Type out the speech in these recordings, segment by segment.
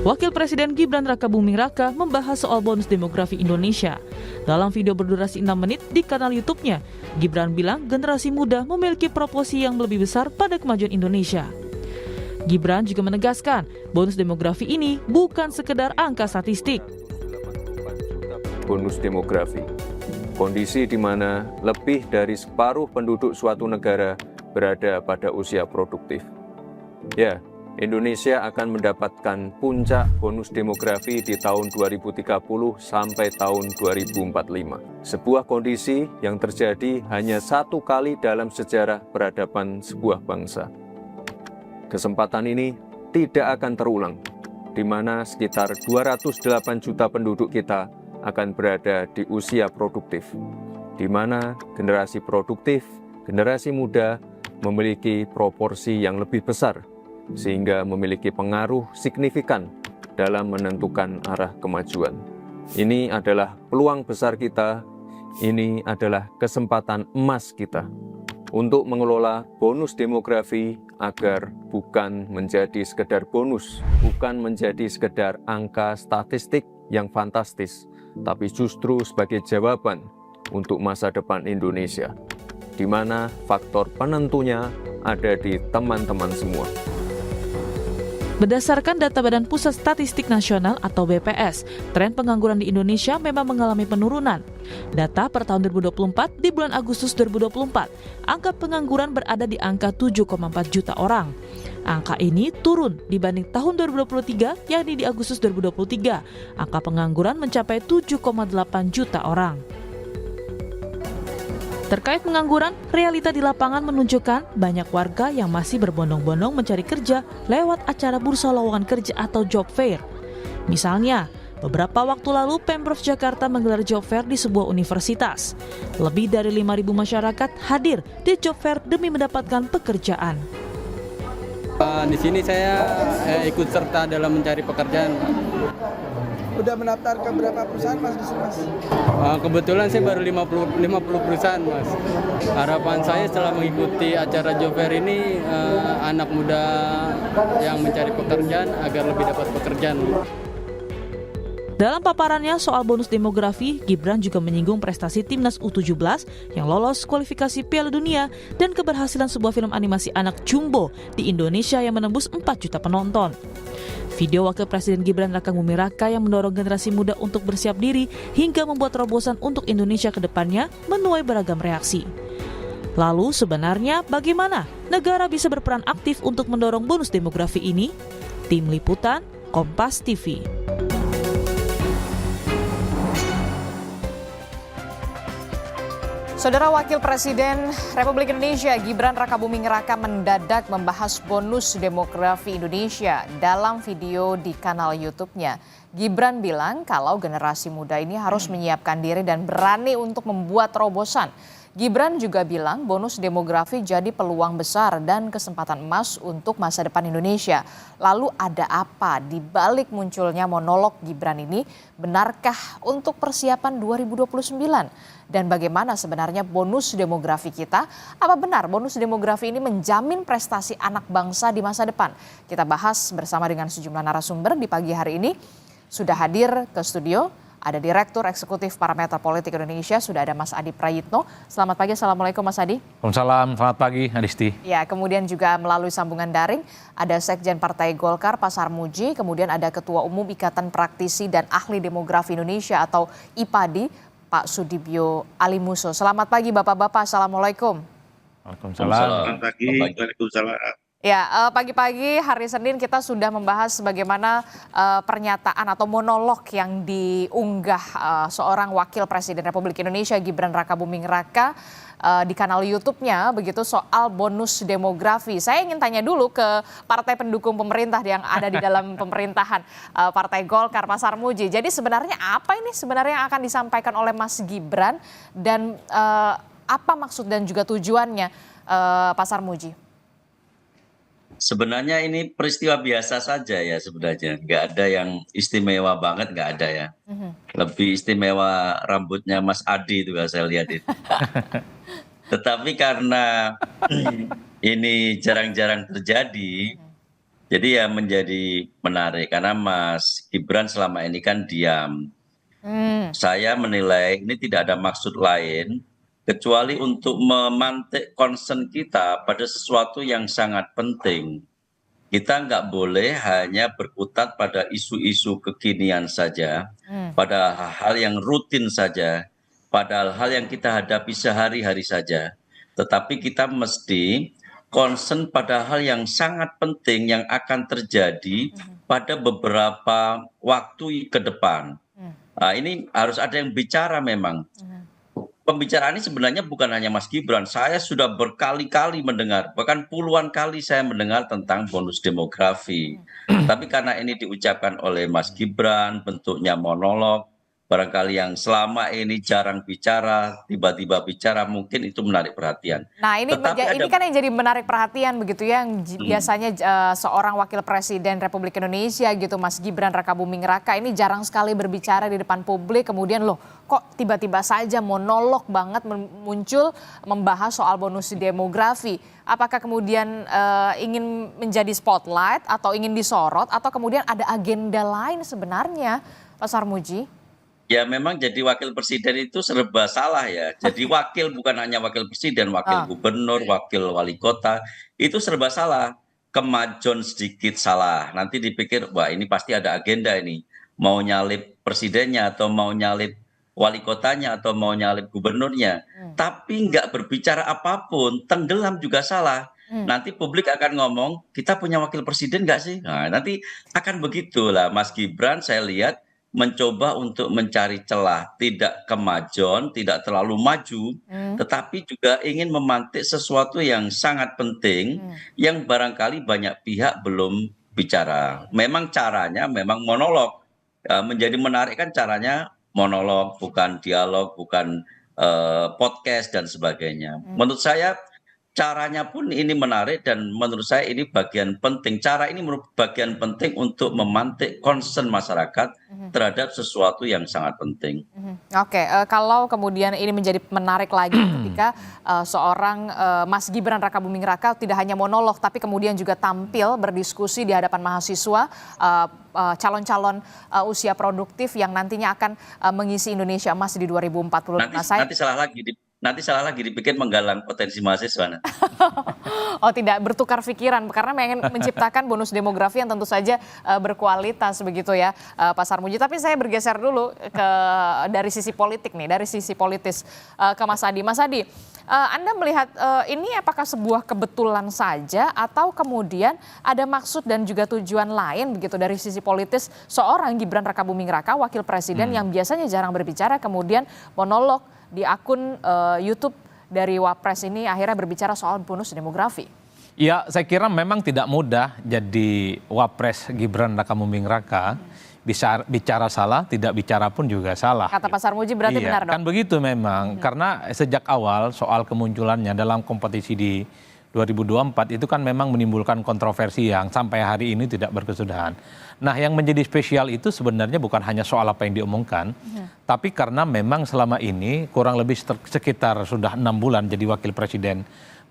Wakil Presiden Gibran Rakabuming Raka membahas soal bonus demografi Indonesia. Dalam video berdurasi 6 menit di kanal YouTube-nya, Gibran bilang generasi muda memiliki proporsi yang lebih besar pada kemajuan Indonesia. Gibran juga menegaskan, bonus demografi ini bukan sekedar angka statistik. Bonus demografi, kondisi di mana lebih dari separuh penduduk suatu negara berada pada usia produktif. Ya, Indonesia akan mendapatkan puncak bonus demografi di tahun 2030 sampai tahun 2045. Sebuah kondisi yang terjadi hanya satu kali dalam sejarah peradaban sebuah bangsa. Kesempatan ini tidak akan terulang, di mana sekitar 208 juta penduduk kita akan berada di usia produktif, di mana generasi produktif, generasi muda memiliki proporsi yang lebih besar, sehingga memiliki pengaruh signifikan dalam menentukan arah kemajuan. Ini adalah peluang besar kita, ini adalah kesempatan emas kita untuk mengelola bonus demografi agar bukan menjadi sekedar bonus, bukan menjadi sekedar angka statistik yang fantastis, tapi justru sebagai jawaban untuk masa depan Indonesia, di mana faktor penentunya ada di teman-teman semua. Berdasarkan data Badan Pusat Statistik Nasional atau BPS, tren pengangguran di Indonesia memang mengalami penurunan. Data per tahun 2024 di bulan Agustus 2024, angka pengangguran berada di angka 7,4 juta orang. Angka ini turun dibanding tahun 2023, yakni di Agustus 2023, angka pengangguran mencapai 7,8 juta orang. Terkait pengangguran, realita di lapangan menunjukkan banyak warga yang masih berbondong-bondong mencari kerja lewat acara bursa lowongan kerja atau job fair. Misalnya, beberapa waktu lalu Pemprov Jakarta menggelar job fair di sebuah universitas. Lebih dari 5.000 masyarakat hadir di job fair demi mendapatkan pekerjaan. Di sini saya ikut serta dalam mencari pekerjaan. Udah mendaftar ke berapa perusahaan Mas di sini Mas? Kebetulan saya baru 50 perusahaan Mas. Harapan saya setelah mengikuti acara job fair ini anak muda yang mencari pekerjaan agar lebih dapat pekerjaan. Dalam paparannya soal bonus demografi, Gibran juga menyinggung prestasi Timnas U17 yang lolos kualifikasi Piala Dunia dan keberhasilan sebuah film animasi anak Jumbo di Indonesia yang menembus 4 juta penonton. Video Wakil Presiden Gibran Rakabuming Raka yang mendorong generasi muda untuk bersiap diri hingga membuat terobosan untuk Indonesia ke depannya menuai beragam reaksi. Lalu sebenarnya bagaimana negara bisa berperan aktif untuk mendorong bonus demografi ini? Tim Liputan, Kompas TV. Saudara Wakil Presiden Republik Indonesia Gibran Rakabuming Raka mendadak membahas bonus demografi Indonesia dalam video di kanal YouTube-nya. Gibran bilang kalau generasi muda ini harus menyiapkan diri dan berani untuk membuat terobosan. Gibran juga bilang bonus demografi jadi peluang besar dan kesempatan emas untuk masa depan Indonesia. Lalu ada apa di balik munculnya monolog Gibran ini? Benarkah untuk persiapan 2029? Dan bagaimana sebenarnya bonus demografi kita? Apa benar bonus demografi ini menjamin prestasi anak bangsa di masa depan? Kita bahas bersama dengan sejumlah narasumber di pagi hari ini. Sudah hadir ke studio. Ada Direktur Eksekutif Parameter Politik Indonesia, sudah ada Mas Adi Prayitno. Selamat pagi, Assalamualaikum Mas Adi. Waalaikumsalam, selamat pagi Adisti. Ya, kemudian juga melalui sambungan daring, ada Sekjen Partai Golkar, Pak Sarmuji, kemudian ada Ketua Umum Ikatan Praktisi dan Ahli Demografi Indonesia atau IPADI, Pak Sudibyo Alimuso. Selamat pagi Bapak-Bapak, Assalamualaikum. Waalaikumsalam. Selamat pagi, Waalaikumsalam. Ya, pagi-pagi hari Senin kita sudah membahas bagaimana pernyataan atau monolog yang diunggah seorang Wakil Presiden Republik Indonesia Gibran Rakabuming Raka di kanal YouTube-nya begitu soal bonus demografi. Saya ingin tanya dulu ke partai pendukung pemerintah yang ada di dalam pemerintahan, Partai Golkar, Pak Sarmuji. Jadi sebenarnya apa ini sebenarnya yang akan disampaikan oleh Mas Gibran dan apa maksud dan juga tujuannya, Pak Sarmuji? Sebenarnya ini peristiwa biasa saja ya sebenarnya. Nggak ada yang istimewa banget, nggak ada ya. Lebih istimewa rambutnya Mas Adi itu saya lihat itu. Tetapi karena ini jarang-jarang terjadi, Jadi ya menjadi menarik karena Mas Gibran selama ini kan diam. Saya menilai ini tidak ada maksud lain kecuali untuk memantik concern kita pada sesuatu yang sangat penting. Kita nggak boleh hanya berkutat pada isu-isu kekinian saja, pada hal-hal yang rutin saja, pada hal yang kita hadapi sehari-hari saja. Tetapi kita mesti concern pada hal yang sangat penting yang akan terjadi pada beberapa waktu ke depan. Nah, ini harus ada yang bicara memang. Pembicaraan ini sebenarnya bukan hanya Mas Gibran. Saya sudah berkali-kali mendengar, bahkan puluhan kali saya mendengar tentang bonus demografi. Tapi karena ini diucapkan oleh Mas Gibran, bentuknya monolog, barangkali yang selama ini jarang bicara, tiba-tiba bicara, mungkin itu menarik perhatian. Nah, ini Tetapi kan yang jadi menarik perhatian begitu ya, yang biasanya seorang wakil presiden Republik Indonesia gitu, Mas Gibran Rakabuming Raka ini jarang sekali berbicara di depan publik, kemudian loh kok tiba-tiba saja monolog banget muncul membahas soal bonus demografi. Apakah kemudian ingin menjadi spotlight atau ingin disorot atau kemudian ada agenda lain sebenarnya, Pak Sarmuji? Ya memang jadi wakil presiden itu serba salah ya. Jadi wakil bukan hanya wakil presiden, wakil gubernur, wakil wali kota, itu serba salah. Kemajon sedikit salah. Nanti dipikir, wah ini pasti ada agenda ini. Mau nyalip presidennya atau mau nyalip wali kotanya atau mau nyalip gubernurnya. Tapi nggak berbicara apapun, tenggelam juga salah. Nanti publik akan ngomong, kita punya wakil presiden nggak sih? Nah, nanti akan begitulah Mas Gibran saya lihat mencoba untuk mencari celah, tidak kemajon, tidak terlalu maju, tetapi juga ingin memantik sesuatu yang sangat penting yang barangkali banyak pihak belum bicara. Memang caranya memang monolog. Menjadi menarik kan caranya monolog, bukan dialog, bukan podcast dan sebagainya. Menurut saya caranya pun ini menarik dan menurut saya ini bagian penting. Cara ini merupakan bagian penting untuk memantik concern masyarakat terhadap sesuatu yang sangat penting. Oke, kalau kemudian ini menjadi menarik lagi ketika seorang Mas Gibran Rakabuming Raka tidak hanya monolog tapi kemudian juga tampil berdiskusi di hadapan mahasiswa, calon-calon usia produktif yang nantinya akan mengisi Indonesia Emas di 2045. Nanti salah lagi dipikir menggalang potensi mahasiswa. Oh, tidak bertukar pikiran karena ingin menciptakan bonus demografi yang tentu saja berkualitas begitu ya, Pak Sarmuji. Tapi saya bergeser dulu dari sisi politik nih, dari sisi politis ke Mas Adi. Mas Adi, Anda melihat ini apakah sebuah kebetulan saja atau kemudian ada maksud dan juga tujuan lain begitu dari sisi politis seorang Gibran Rakabuming Raka, wakil presiden yang biasanya jarang berbicara, kemudian monolog di akun YouTube dari Wapres ini akhirnya berbicara soal bonus demografi? Ya, saya kira memang tidak mudah jadi Wapres Gibran Rakabuming Raka. Bisa bicara salah, tidak bicara pun juga salah. Kata Pak Sarmuji berarti benar dong? Kan begitu memang, karena sejak awal soal kemunculannya dalam kompetisi di 2024 itu kan memang menimbulkan kontroversi yang sampai hari ini tidak berkesudahan. Nah, yang menjadi spesial itu sebenarnya bukan hanya soal apa yang diomongkan, tapi karena memang selama ini kurang lebih sekitar sudah 6 bulan jadi wakil presiden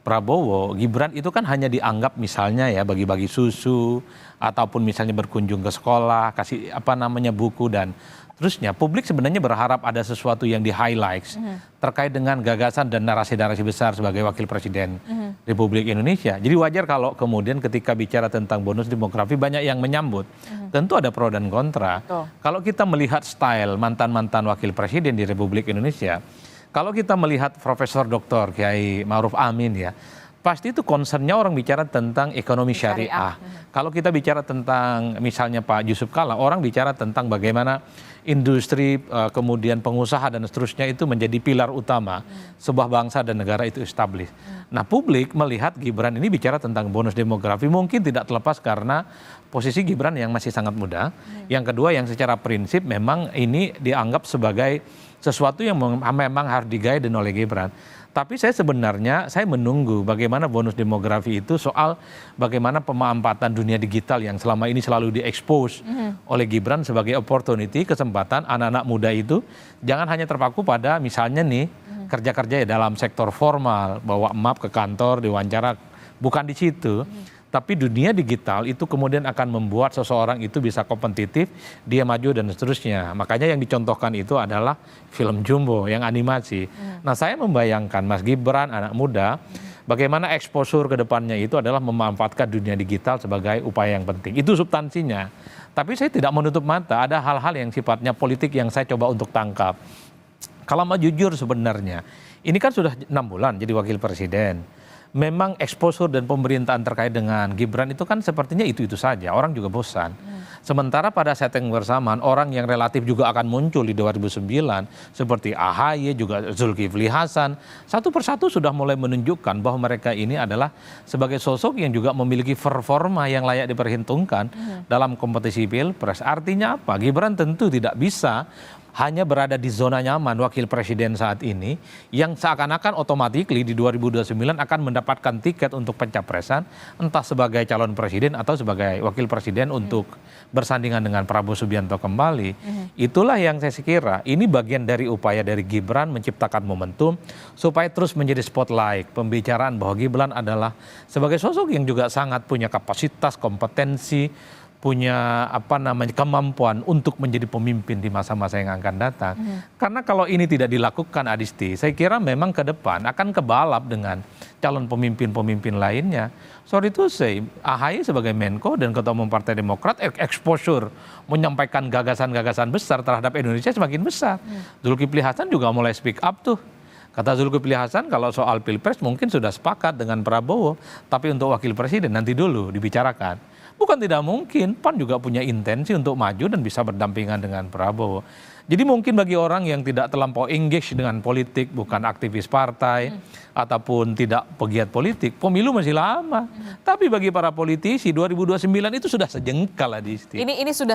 Prabowo, Gibran itu kan hanya dianggap misalnya ya bagi-bagi susu ataupun misalnya berkunjung ke sekolah, kasih buku dan terusnya. Publik sebenarnya berharap ada sesuatu yang di-highlights terkait dengan gagasan dan narasi-narasi besar sebagai wakil presiden Republik Indonesia. Jadi wajar kalau kemudian ketika bicara tentang bonus demografi banyak yang menyambut. Tentu ada pro dan kontra. Kalau kita melihat style mantan-mantan wakil presiden di Republik Indonesia, kalau kita melihat Profesor Dr. Kiai Ma'ruf Amin ya, pasti itu concernnya orang bicara tentang ekonomi syariah. Kalau kita bicara tentang misalnya Pak Yusuf Kalla, orang bicara tentang bagaimana industri, kemudian pengusaha dan seterusnya itu menjadi pilar utama sebuah bangsa dan negara itu established. Nah, publik melihat Gibran ini bicara tentang bonus demografi mungkin tidak terlepas karena posisi Gibran yang masih sangat muda. Yang kedua yang secara prinsip memang ini dianggap sebagai sesuatu yang memang harus di-guide oleh Gibran. Tapi saya menunggu bagaimana bonus demografi itu soal bagaimana pemanfaatan dunia digital yang selama ini selalu diekspos oleh Gibran sebagai opportunity, kesempatan anak-anak muda itu jangan hanya terpaku pada misalnya nih kerja-kerja ya dalam sektor formal, bawa map ke kantor, diwawancara, bukan di situ. Tapi dunia digital itu kemudian akan membuat seseorang itu bisa kompetitif, dia maju dan seterusnya. Makanya yang dicontohkan itu adalah film Jumbo yang animasi. Nah, saya membayangkan Mas Gibran, anak muda, bagaimana exposure ke depannya itu adalah memanfaatkan dunia digital sebagai upaya yang penting. Itu substansinya. Tapi saya tidak menutup mata, ada hal-hal yang sifatnya politik yang saya coba untuk tangkap. Kalau mau jujur sebenarnya, ini kan sudah 6 bulan jadi wakil presiden. Memang exposure dan pemerintahan terkait dengan Gibran itu kan sepertinya itu-itu saja, orang juga bosan. Sementara pada setting bersamaan, orang yang relatif juga akan muncul di 2009, seperti AHY, juga Zulkifli Hasan, satu persatu sudah mulai menunjukkan bahwa mereka ini adalah sebagai sosok yang juga memiliki performa yang layak diperhitungkan dalam kompetisi pilpres. Artinya apa? Gibran tentu tidak bisa hanya berada di zona nyaman wakil presiden saat ini yang seakan-akan otomatis di 2029 akan mendapatkan tiket untuk pencapresan entah sebagai calon presiden atau sebagai wakil presiden untuk bersandingan dengan Prabowo Subianto kembali. Itulah yang saya kira ini bagian dari upaya dari Gibran menciptakan momentum supaya terus menjadi spotlight pembicaraan bahwa Gibran adalah sebagai sosok yang juga sangat punya kapasitas, kompetensi, punya kemampuan untuk menjadi pemimpin di masa-masa yang akan datang. Karena kalau ini tidak dilakukan, Adisti, saya kira memang ke depan akan kebalap dengan calon pemimpin-pemimpin lainnya. Sorry to say, AHY sebagai Menko dan Ketua Umum Partai Demokrat exposure menyampaikan gagasan-gagasan besar terhadap Indonesia semakin besar. Zulkifli Hasan juga mulai speak up tuh. Kata Zulkifli Hasan kalau soal pilpres mungkin sudah sepakat dengan Prabowo, tapi untuk wakil presiden nanti dulu dibicarakan. Bukan tidak mungkin, PAN juga punya intensi untuk maju dan bisa berdampingan dengan Prabowo. Jadi mungkin bagi orang yang tidak terlampau engage dengan politik, bukan aktivis partai, ataupun tidak pegiat politik, pemilu masih lama. Tapi bagi para politisi, 2029 itu sudah sejengkal, Adisti. Ini sudah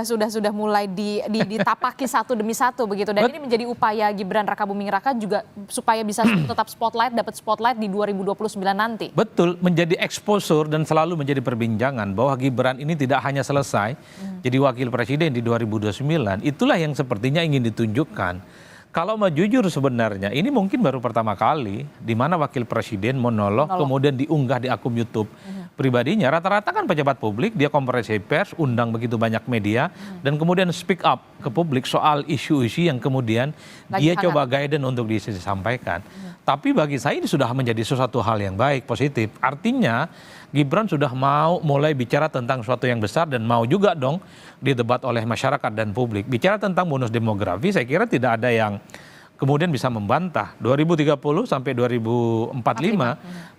mulai ditapaki satu demi satu begitu. Dan ini menjadi upaya Gibran Rakabuming Raka juga supaya bisa tetap dapat spotlight di 2029 nanti. Betul, menjadi exposure dan selalu menjadi perbincangan bahwa Gibran ini tidak hanya selesai jadi wakil presiden di 2029. Itulah yang sepertinya ingin ditunjukkan. Kalau mau jujur sebenarnya ini mungkin baru pertama kali di mana wakil presiden monolog kemudian diunggah di akun YouTube pribadinya. Rata-rata kan pejabat publik, dia konferensi pers, undang begitu banyak media dan kemudian speak up ke publik soal isu-isu yang kemudian dia coba guidance untuk disampaikan. Tapi bagi saya ini sudah menjadi sesuatu hal yang baik, positif. Artinya Gibran sudah mau mulai bicara tentang sesuatu yang besar dan mau juga dong didebat oleh masyarakat dan publik. Bicara tentang bonus demografi saya kira tidak ada yang kemudian bisa membantah. 2030 sampai 2045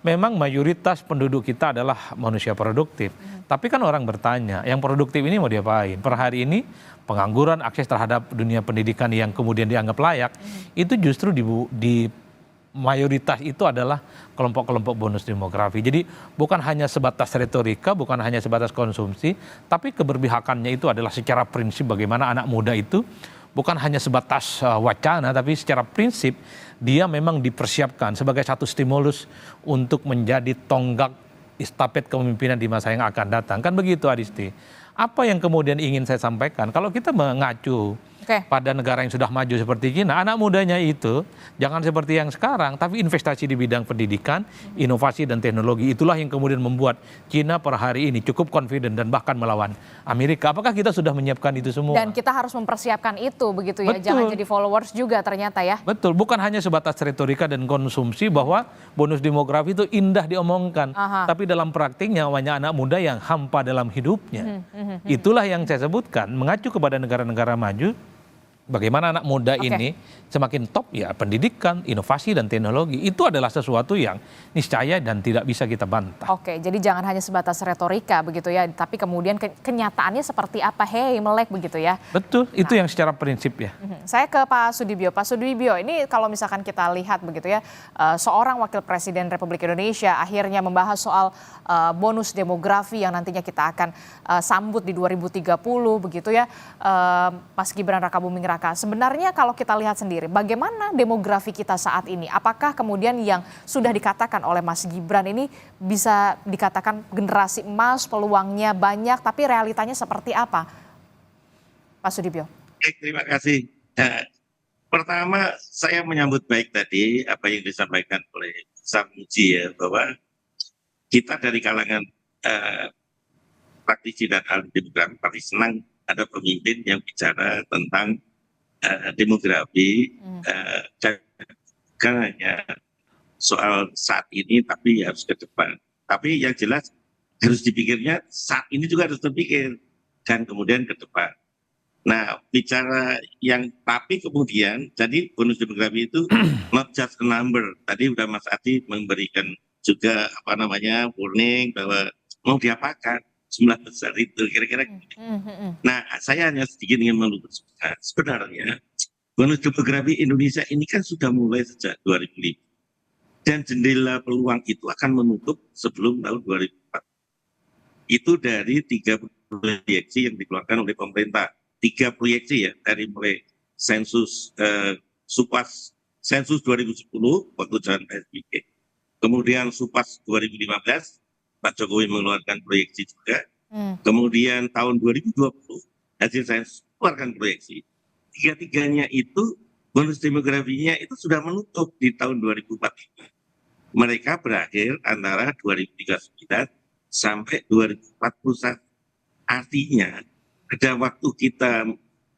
memang mayoritas penduduk kita adalah manusia produktif. Tapi kan orang bertanya, yang produktif ini mau diapain? Per hari ini pengangguran, akses terhadap dunia pendidikan yang kemudian dianggap layak, itu justru di mayoritas itu adalah kelompok-kelompok bonus demografi. Jadi bukan hanya sebatas retorika, bukan hanya sebatas konsumsi, tapi keberpihakannya itu adalah secara prinsip bagaimana anak muda itu bukan hanya sebatas wacana, tapi secara prinsip dia memang dipersiapkan sebagai satu stimulus untuk menjadi tonggak estafet kepemimpinan di masa yang akan datang. Kan begitu, Adisti. Apa yang kemudian ingin saya sampaikan, kalau kita mengacu pada negara yang sudah maju seperti China, anak mudanya itu jangan seperti yang sekarang, tapi investasi di bidang pendidikan, inovasi dan teknologi. Itulah yang kemudian membuat China per hari ini cukup confident dan bahkan melawan Amerika. Apakah kita sudah menyiapkan itu semua? Dan kita harus mempersiapkan itu begitu ya, Betul. Jangan jadi followers juga ternyata ya. Betul, bukan hanya sebatas retorika dan konsumsi bahwa bonus demografi itu indah diomongkan, tapi dalam praktiknya banyak anak muda yang hampa dalam hidupnya. Itulah yang saya sebutkan, mengacu kepada negara-negara maju. Bagaimana anak muda ini semakin top ya pendidikan, inovasi dan teknologi itu adalah sesuatu yang niscaya dan tidak bisa kita bantah. Oke, jadi jangan hanya sebatas retorika begitu ya, tapi kemudian kenyataannya seperti apa, melek begitu ya. Betul, itu yang secara prinsip ya. Saya ke Pak Sudibyo. Pak Sudibyo, ini kalau misalkan kita lihat begitu ya, seorang wakil presiden Republik Indonesia akhirnya membahas soal bonus demografi yang nantinya kita akan sambut di 2030 begitu ya, Mas Gibran Rakabuming Raka. Sebenarnya kalau kita lihat sendiri, bagaimana demografi kita saat ini? Apakah kemudian yang sudah dikatakan oleh Mas Gibran ini bisa dikatakan generasi emas, peluangnya banyak, tapi realitanya seperti apa? Pak Sudibyo. Terima kasih. Pertama, saya menyambut baik tadi apa yang disampaikan oleh Samuji ya, bahwa kita dari kalangan eh, praktisi dan ahli demografi pasti senang ada pemimpin yang bicara tentang demografi, kan hanya soal saat ini tapi harus ke depan. Tapi yang jelas harus dipikirnya saat ini juga harus terpikir dan kemudian ke depan. Nah, bicara yang tapi kemudian jadi bonus demografi itu not just a number. Tadi udah Mas Adi memberikan juga warning bahwa mau diapakan jumlah besar itu kira-kira. Nah, saya hanya sedikit ingin meluruskan sebenarnya bonus demografi Indonesia ini kan sudah mulai sejak 2005 dan jendela peluang itu akan menutup sebelum tahun 2004. Itu dari 3 proyeksi yang dikeluarkan oleh pemerintah. 3 proyeksi ya, dari mulai sensus Supas sensus 2010 waktu jalan PSBB, kemudian Supas 2015 Pak Jokowi mengeluarkan proyeksi juga, kemudian tahun 2020 hasil sensus mengeluarkan proyeksi. Tiga-tiganya itu bonus demografinya itu sudah menutup di tahun 2045. Mereka berakhir antara 2039 sampai 2041. Artinya pada waktu kita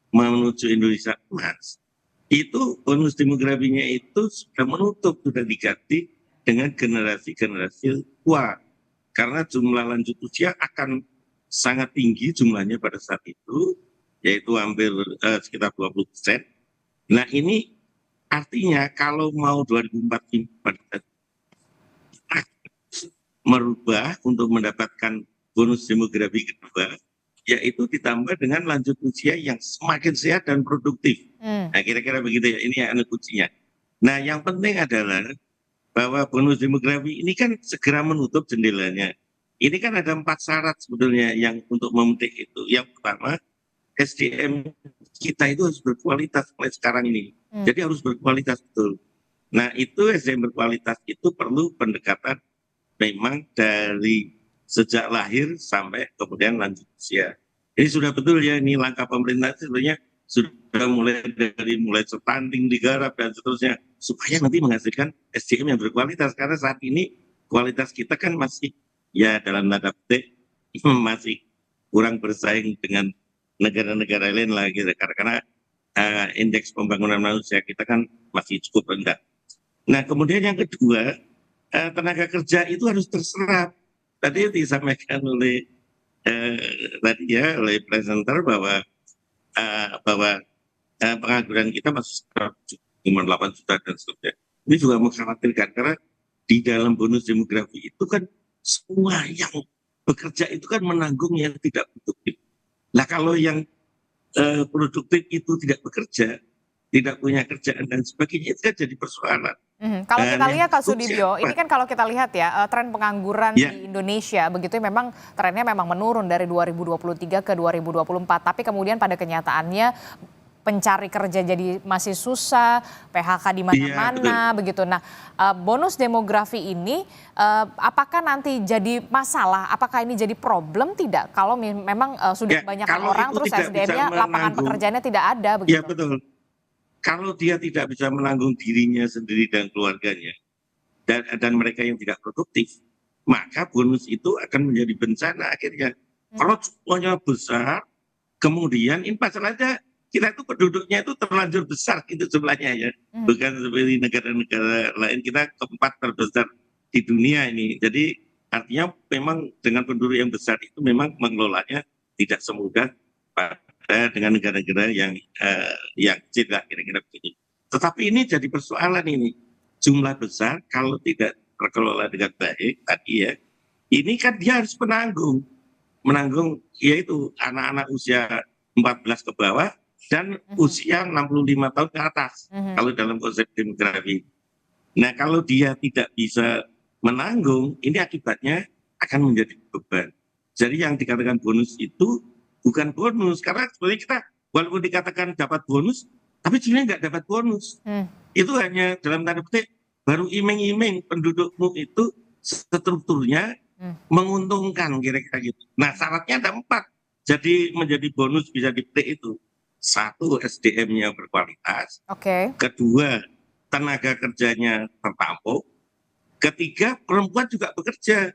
menuju Indonesia emas, itu bonus demografinya itu sudah menutup, sudah diganti dengan generasi-generasi tua. Karena jumlah lanjut usia akan sangat tinggi jumlahnya pada saat itu, yaitu hampir sekitar 20%. Nah ini artinya kalau mau 2045 merubah untuk mendapatkan bonus demografi kedua, yaitu ditambah dengan lanjut usia yang semakin sehat dan produktif. Nah kira-kira begitu ya, ini yang kuncinya. Nah yang penting adalah bahwa bonus demografi ini kan segera menutup jendelanya. Ini kan ada 4 syarat sebetulnya yang untuk memetik itu. Yang pertama, SDM kita itu harus berkualitas mulai sekarang ini. Jadi harus berkualitas betul. Nah itu SDM berkualitas itu perlu pendekatan memang dari sejak lahir sampai kemudian lanjut usia. Ini sudah betul ya, ini langkah pemerintah sebenarnya sudah mulai stunting digarap dan seterusnya supaya nanti menghasilkan SDM yang berkualitas, karena saat ini kualitas kita kan masih ya dalam tanda petik masih kurang bersaing dengan negara-negara lain lah gitu, karena indeks pembangunan manusia kita kan masih cukup rendah. Nah kemudian yang kedua, tenaga kerja itu harus terserap. Tadi disampaikan oleh oleh presenter bahwa pengangguran kita masih sekitar 8 juta dan seterusnya. Ini juga mengkhawatirkan karena di dalam bonus demografi itu kan semua yang bekerja itu kan menanggung yang tidak produktif. Nah kalau yang produktif itu tidak bekerja, tidak punya kerjaan dan sebagainya, itu kan jadi persoalan. Kalau kita lihat Kak Sudibyo, ini kan kalau kita lihat ya tren pengangguran di Indonesia begitu memang trennya memang menurun dari 2023 ke 2024. Tapi kemudian pada kenyataannya pencari kerja jadi masih susah, PHK di mana-mana begitu. Nah, bonus demografi ini apakah nanti jadi masalah? Apakah ini jadi problem tidak? Kalau memang sudah banyak orang terus SDM-nya lapangan pekerjaannya tidak ada begitu. Iya betul. Kalau dia tidak bisa menanggung dirinya sendiri dan keluarganya, dan mereka yang tidak produktif, maka bonus itu akan menjadi bencana akhirnya. Kalau jumlahnya besar, kemudian ini masalahnya kita itu penduduknya itu terlanjur besar gitu jumlahnya ya. Bukan seperti negara-negara lain, kita keempat terbesar di dunia ini. Jadi artinya memang dengan penduduk yang besar itu memang mengelolanya tidak semudah dengan negara-negara yang kecil lah kira-kira begitu. Tetapi ini jadi persoalan ini. Jumlah besar kalau tidak terkelola dengan baik tadi ya, ini kan dia harus menanggung yaitu anak-anak usia 14 ke bawah dan usia 65 tahun ke atas kalau dalam konsep demografi. Nah kalau dia tidak bisa menanggung, ini akibatnya akan menjadi beban. Jadi yang dikatakan bonus itu bukan bonus, karena sebenarnya kita walaupun dikatakan dapat bonus, tapi sebenarnya nggak dapat bonus. Itu hanya dalam tanda petik baru iming-iming pendudukmu itu strukturnya menguntungkan kira-kira gitu. Nah syaratnya ada 4, jadi menjadi bonus bisa dipetik itu. 1, SDM-nya berkualitas. Kedua, tenaga kerjanya tertampung. Ketiga, perempuan juga bekerja.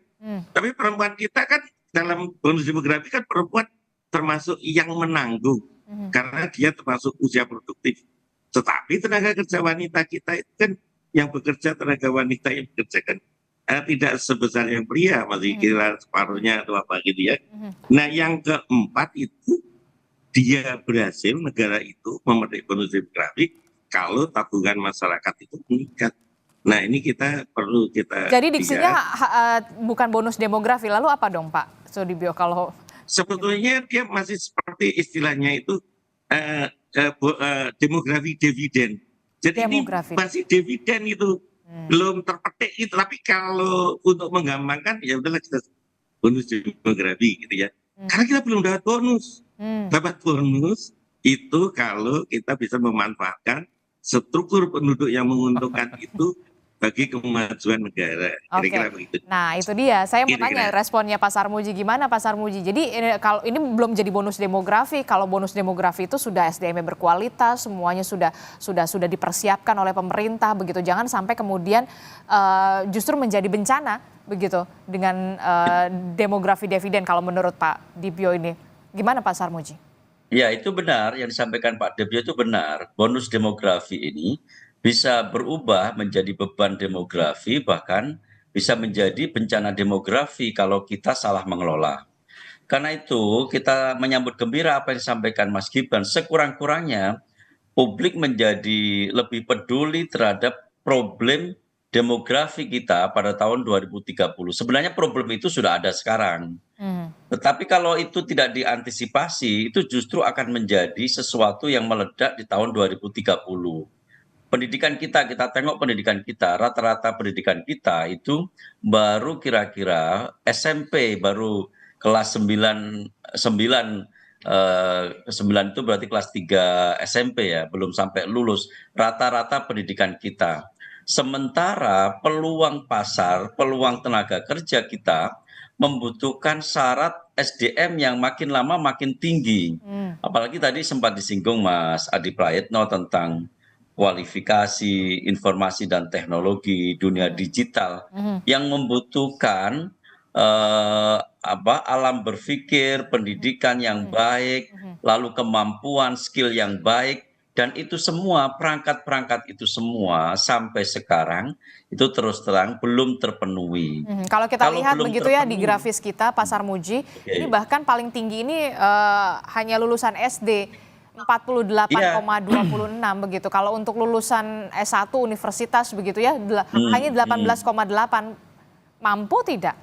Tapi perempuan kita kan dalam bonus demografi kan perempuan termasuk yang menanggung karena dia termasuk usia produktif. Tetapi tenaga kerja wanita kita itu kan yang bekerja, tenaga wanita yang bekerja kan tidak sebesar yang pria, masih kira separuhnya atau apa gitu ya. Nah yang keempat itu dia berhasil, negara itu memetik bonus demografi kalau tabungan masyarakat itu meningkat. Nah ini kita perlu kita Jadi diksinya bukan bonus demografi, lalu apa dong Pak Sudibyo kalau sebetulnya dia masih seperti istilahnya itu demografi dividen. Jadi Demografi. ini masih dividen itu belum terpetik itu. Tapi kalau untuk menggampangkan ya udahlah kita bonus demografi gitu ya. Karena kita belum dapat bonus. Dapat bonus itu kalau kita bisa memanfaatkan struktur penduduk yang menguntungkan itu bagi kemajuan negara. Kira-kira begitu. Nah itu dia, saya mau Kira-kira. tanya responnya Pak Sarmuji, gimana Pak Sarmuji? Jadi kalau ini belum jadi bonus demografi, kalau bonus demografi itu sudah SDM berkualitas, semuanya sudah dipersiapkan oleh pemerintah begitu. Jangan sampai kemudian justru menjadi bencana begitu dengan demografi dividen kalau menurut Pak Dibyo ini. Gimana Pak Sarmuji? Ya itu benar yang disampaikan Pak Debyo itu benar. Bonus demografi ini bisa berubah menjadi beban demografi, bahkan bisa menjadi bencana demografi kalau kita salah mengelola. Karena itu kita menyambut gembira apa yang disampaikan Mas Gibran. Sekurang-kurangnya publik menjadi lebih peduli terhadap problem demografi kita pada tahun 2030. Sebenarnya problem itu sudah ada sekarang. Tetapi kalau itu tidak diantisipasi, itu justru akan menjadi sesuatu yang meledak di tahun 2030. Pendidikan kita tengok pendidikan kita, rata-rata pendidikan kita itu baru kira-kira SMP, baru kelas 9 itu berarti kelas 3 SMP ya, belum sampai lulus rata-rata pendidikan kita. Sementara peluang pasar, peluang tenaga kerja kita membutuhkan syarat SDM yang makin lama makin tinggi. Apalagi tadi sempat disinggung Mas Adi Prayitno tentang kualifikasi, informasi dan teknologi, dunia digital yang membutuhkan alam berpikir, pendidikan yang baik, lalu kemampuan, skill yang baik, dan itu semua perangkat-perangkat itu semua sampai sekarang itu terus terang belum terpenuhi. Kalau kita lihat begitu ya di grafis kita Pak Sarmuji, ini bahkan paling tinggi ini hanya lulusan SD. 48,26 begitu. Kalau untuk lulusan S1 universitas begitu ya, hanya 18,8. Mampu tidak?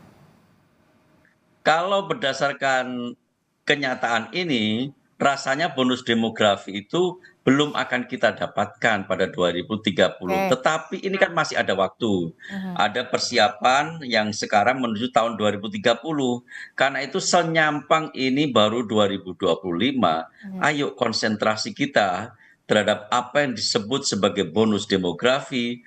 Kalau berdasarkan kenyataan ini, rasanya bonus demografi itu belum akan kita dapatkan pada 2030. Tetapi ini kan masih ada waktu. Ada persiapan yang sekarang menuju tahun 2030. Karena itu senyampang ini baru 2025. Ayo konsentrasi kita terhadap apa yang disebut sebagai bonus demografi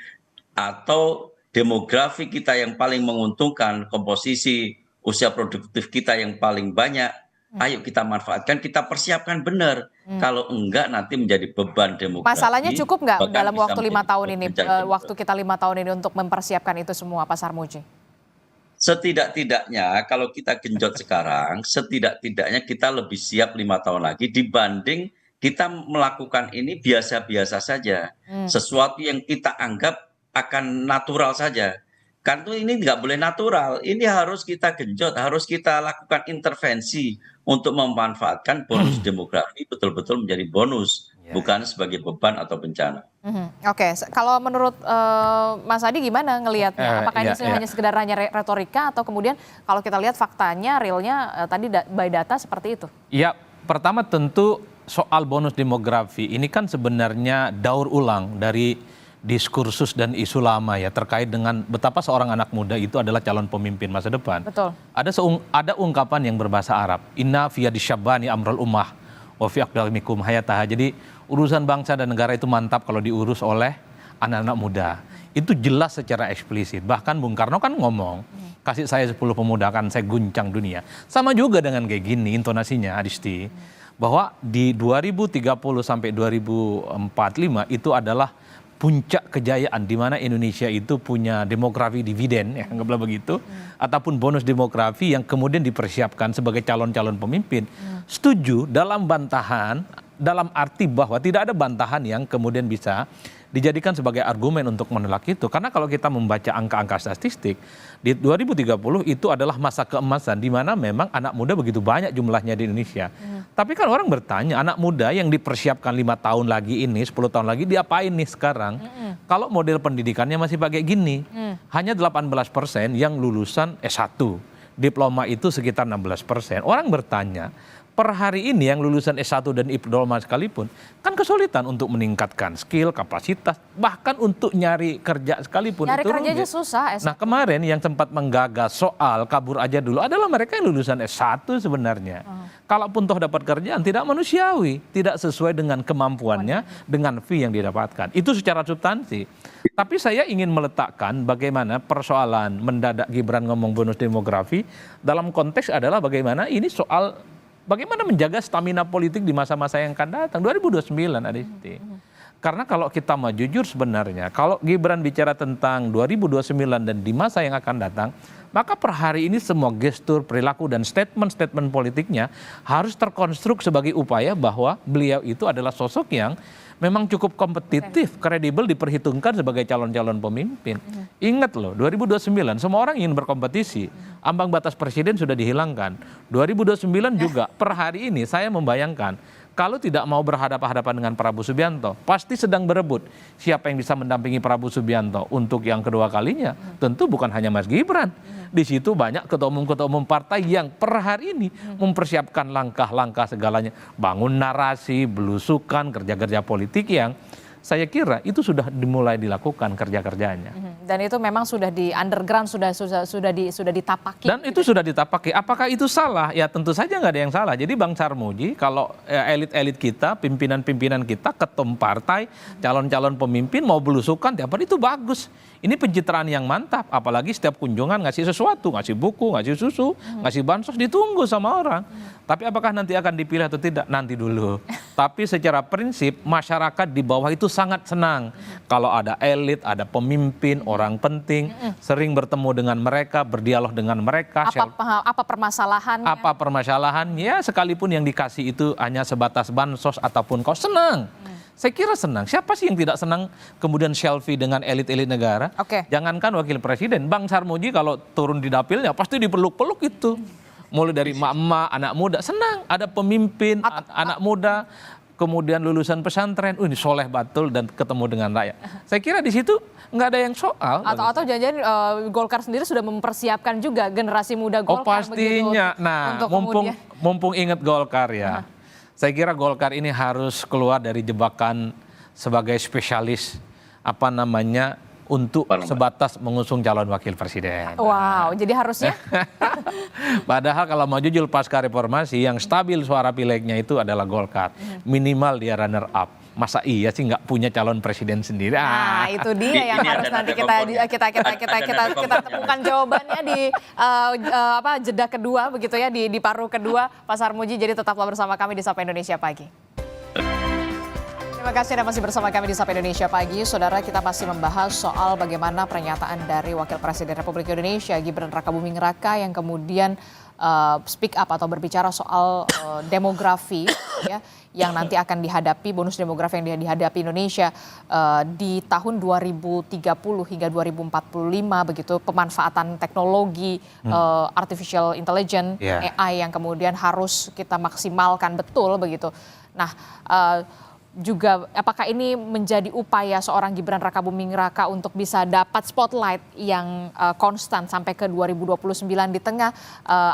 atau demografi kita yang paling menguntungkan, komposisi usia produktif kita yang paling banyak. Ayo kita manfaatkan, kita persiapkan benar. Kalau enggak nanti menjadi beban demografi. Masalahnya cukup nggak dalam waktu 5 tahun ini, waktu kita 5 tahun ini untuk mempersiapkan itu semua, Pak Sarmuji? Setidak-tidaknya kalau kita genjot sekarang, setidak-tidaknya kita lebih siap 5 tahun lagi dibanding kita melakukan ini biasa-biasa saja. Sesuatu yang kita anggap akan natural saja. Karena ini nggak boleh natural, ini harus kita genjot, harus kita lakukan intervensi untuk memanfaatkan bonus demografi betul-betul menjadi bonus, bukan sebagai beban atau bencana. Oke, kalau menurut Mas Adi gimana ngelihatnya? Apakah ini hanya sekedar retorika atau kemudian kalau kita lihat faktanya, realnya tadi by data seperti itu? Ya, pertama tentu soal bonus demografi ini kan sebenarnya daur ulang dari diskursus dan isu lama ya terkait dengan betapa seorang anak muda itu adalah calon pemimpin masa depan. Betul. Ada ungkapan yang berbahasa Arab, inna fi syabani amrul ummah wa fi aqdamikum hayataha. Jadi urusan bangsa dan negara itu mantap kalau diurus oleh anak-anak muda. Itu jelas secara eksplisit. Bahkan Bung Karno kan ngomong, kasih saya 10 pemuda akan saya guncang dunia. Sama juga dengan kayak gini intonasinya Adisti, bahwa di 2030 sampai 2045 itu adalah puncak kejayaan di mana Indonesia itu punya demografi dividen, ya anggaplah begitu, ataupun bonus demografi yang kemudian dipersiapkan sebagai calon-calon pemimpin. Setuju dalam bantahan, dalam arti bahwa tidak ada bantahan yang kemudian bisa dijadikan sebagai argumen untuk menolak itu. Karena kalau kita membaca angka-angka statistik, di 2030 itu adalah masa keemasan di mana memang anak muda begitu banyak jumlahnya di Indonesia. Tapi kan orang bertanya, anak muda yang dipersiapkan 5 tahun lagi ini, 10 tahun lagi, diapain nih sekarang? Kalau model pendidikannya masih pakai gini, hanya 18% yang lulusan S1. Diploma itu sekitar 16%. Orang bertanya, per hari ini yang lulusan S1 dan diploma sekalipun kan kesulitan untuk meningkatkan skill, kapasitas, bahkan untuk nyari kerja sekalipun Nyari itu kerja aja rumit. susah. Nah kemarin yang sempat menggagas soal kabur aja dulu adalah mereka yang lulusan S1 sebenarnya. Kalaupun toh dapat kerjaan tidak manusiawi, tidak sesuai dengan kemampuannya, dengan fee yang didapatkan. Itu secara substansi. Tapi saya ingin meletakkan bagaimana persoalan mendadak Gibran ngomong bonus demografi dalam konteks adalah bagaimana ini soal bagaimana menjaga stamina politik di masa-masa yang akan datang, 2029 Adisti. Karena kalau kita mau jujur sebenarnya, kalau Gibran bicara tentang 2029 dan di masa yang akan datang, maka per hari ini semua gestur, perilaku, dan statement-statement politiknya harus terkonstruk sebagai upaya bahwa beliau itu adalah sosok yang memang cukup kompetitif, kredibel diperhitungkan sebagai calon-calon pemimpin. Ingat loh, 2029 semua orang ingin berkompetisi. Ambang batas presiden sudah dihilangkan. 2029 juga per hari ini saya membayangkan kalau tidak mau berhadapan-hadapan dengan Prabowo Subianto, pasti sedang berebut siapa yang bisa mendampingi Prabowo Subianto untuk yang kedua kalinya. Tentu bukan hanya Mas Gibran. Di situ banyak ketua umum partai yang per hari ini mempersiapkan langkah-langkah segalanya. Bangun narasi, belusukan, kerja-kerja politik yang saya kira itu sudah dimulai dilakukan kerja-kerjanya. Dan itu memang sudah di underground, sudah ditapaki. Dan itu sudah ditapaki. Apakah itu salah? Ya tentu saja nggak ada yang salah. Jadi Bang Sarmuji, kalau elit-elit kita, pimpinan-pimpinan kita, ketum partai, calon-calon pemimpin mau belusukan tiap hari itu bagus. Ini pencitraan yang mantap. Apalagi setiap kunjungan ngasih sesuatu, ngasih buku, ngasih susu, ngasih bansos, ditunggu sama orang. Tapi apakah nanti akan dipilih atau tidak? Nanti dulu. Tapi secara prinsip masyarakat di bawah itu sangat senang kalau ada elit, ada pemimpin, orang penting, sering bertemu dengan mereka, berdialog dengan mereka. Apa permasalahannya? Apa permasalahannya, sekalipun yang dikasih itu hanya sebatas bansos ataupun kau senang. Saya kira senang. Siapa sih yang tidak senang kemudian selfie dengan elit-elit negara? Jangankan wakil presiden, Bang Sarmuji kalau turun di dapilnya pasti dipeluk-peluk itu. Mulai dari emak-emak, anak muda, senang ada pemimpin, anak muda, kemudian lulusan pesantren, ini soleh batul dan ketemu dengan rakyat. Saya kira di situ nggak ada yang soal. Atau jangan-jangan Golkar sendiri sudah mempersiapkan juga generasi muda Golkar. Oh pastinya. Nah, mumpung ingat Golkar ya. Saya kira Golkar ini harus keluar dari jebakan sebagai spesialis untuk sebatas mengusung calon wakil presiden. Wow, jadi harusnya? Padahal kalau mau jujur pasca reformasi yang stabil suara pileknya itu adalah Golkar. Minimal dia runner up. Masa iya sih nggak punya calon presiden sendiri? Nah, itu dia yang harus nanti kita temukan jawabannya di jeda kedua begitu ya, di paruh kedua. Pak Sarmuji, jadi tetaplah bersama kami di Sapa Indonesia Pagi. Terima kasih Anda masih bersama kami di Sapa Indonesia Pagi. Saudara, kita masih membahas soal bagaimana pernyataan dari Wakil Presiden Republik Indonesia Gibran Rakabuming Raka yang kemudian speak up atau berbicara soal demografi ya, yang nanti akan dihadapi, bonus demografi yang dihadapi Indonesia di tahun 2030 hingga 2045 begitu, pemanfaatan teknologi artificial intelligence AI yang kemudian harus kita maksimalkan betul begitu. Nah, juga apakah ini menjadi upaya seorang Gibran Rakabuming Raka untuk bisa dapat spotlight yang konstan sampai ke 2029 di tengah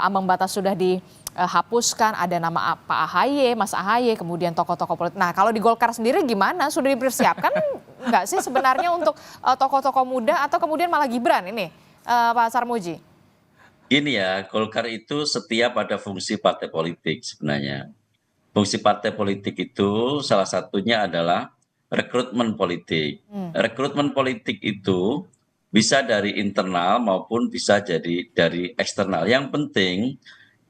ambang batas sudah dihapuskan, ada nama Pak AHY, Mas AHY, kemudian tokoh-tokoh politik. Nah, kalau di Golkar sendiri gimana? Sudah dipersiapkan nggak sih sebenarnya untuk tokoh-tokoh muda atau kemudian malah Gibran ini, Pak Sarmuji? Ini ya, Golkar itu setia pada fungsi partai politik sebenarnya. Fungsi partai politik itu salah satunya adalah rekrutmen politik. Rekrutmen politik itu bisa dari internal maupun bisa jadi dari eksternal. Yang penting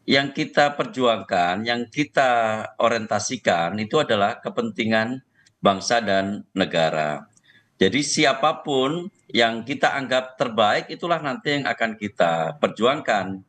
yang kita perjuangkan, yang kita orientasikan itu adalah kepentingan bangsa dan negara. Jadi siapapun yang kita anggap terbaik itulah nanti yang akan kita perjuangkan.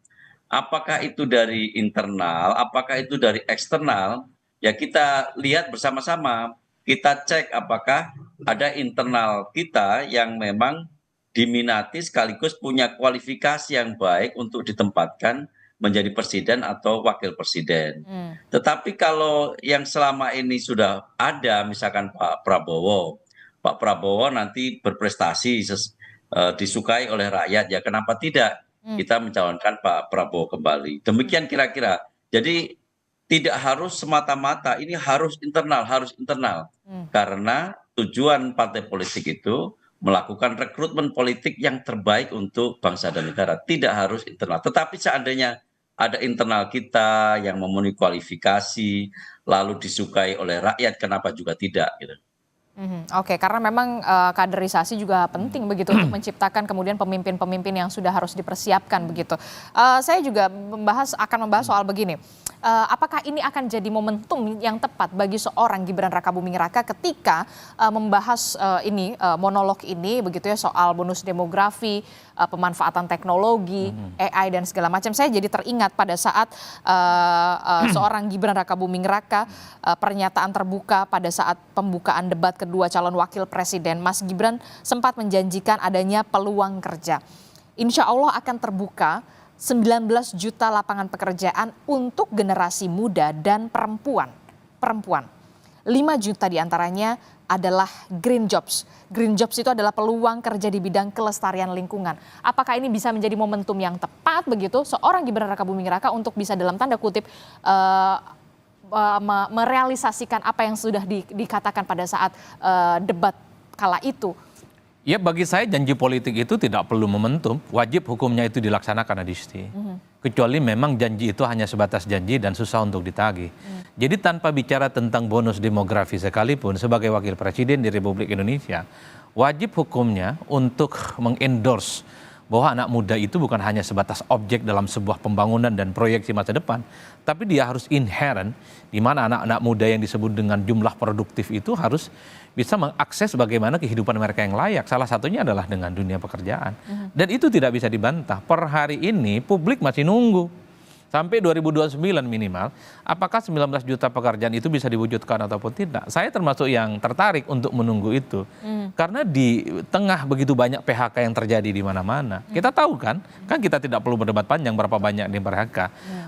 Apakah itu dari internal, apakah itu dari eksternal, ya kita lihat bersama-sama. Kita cek apakah ada internal kita yang memang diminati sekaligus punya kualifikasi yang baik untuk ditempatkan menjadi presiden atau wakil presiden. Tetapi kalau yang selama ini sudah ada, misalkan Pak Prabowo nanti berprestasi disukai oleh rakyat, ya kenapa tidak kita mencalonkan Pak Prabowo kembali. Demikian kira-kira. Jadi tidak harus semata-mata ini harus internal. Karena tujuan partai politik itu melakukan rekrutmen politik yang terbaik untuk bangsa dan negara. Tidak harus internal. Tetapi seandainya ada internal kita yang memenuhi kualifikasi, lalu disukai oleh rakyat, kenapa juga tidak gitu. Oke, karena memang kaderisasi juga penting begitu untuk menciptakan kemudian pemimpin-pemimpin yang sudah harus dipersiapkan begitu. Saya juga akan membahas soal begini. Apakah ini akan jadi momentum yang tepat bagi seorang Gibran Rakabuming Raka ketika membahas monolog ini begitu ya, soal bonus demografi, pemanfaatan teknologi, AI dan segala macam. Saya jadi teringat pada saat seorang Gibran Rakabuming Raka pernyataan terbuka pada saat pembukaan debat kedua calon wakil presiden. Mas Gibran sempat menjanjikan adanya peluang kerja. Insya Allah akan terbuka 19 juta lapangan pekerjaan untuk generasi muda dan perempuan. 5 juta diantaranya adalah green jobs. Green jobs itu adalah peluang kerja di bidang kelestarian lingkungan. Apakah ini bisa menjadi momentum yang tepat begitu seorang Gibran Rakabuming Raka untuk bisa dalam tanda kutip merealisasikan apa yang sudah dikatakan pada saat debat kala itu? Ya, bagi saya janji politik itu tidak perlu momentum, wajib hukumnya itu dilaksanakan, Adisti. Kecuali memang janji itu hanya sebatas janji dan susah untuk ditagih. Jadi tanpa bicara tentang bonus demografi sekalipun, sebagai wakil presiden di Republik Indonesia, wajib hukumnya untuk mengendorse bahwa anak muda itu bukan hanya sebatas objek dalam sebuah pembangunan dan proyeksi masa depan, tapi dia harus inherent, di mana anak-anak muda yang disebut dengan jumlah produktif itu harus bisa mengakses bagaimana kehidupan mereka yang layak. Salah satunya adalah dengan dunia pekerjaan. Dan itu tidak bisa dibantah. Per hari ini publik masih nunggu. Sampai 2029 minimal, apakah 19 juta pekerjaan itu bisa diwujudkan ataupun tidak? Saya termasuk yang tertarik untuk menunggu itu. Karena di tengah begitu banyak PHK yang terjadi di mana-mana. Kita tahu kan kita tidak perlu berdebat panjang berapa banyak di PHK.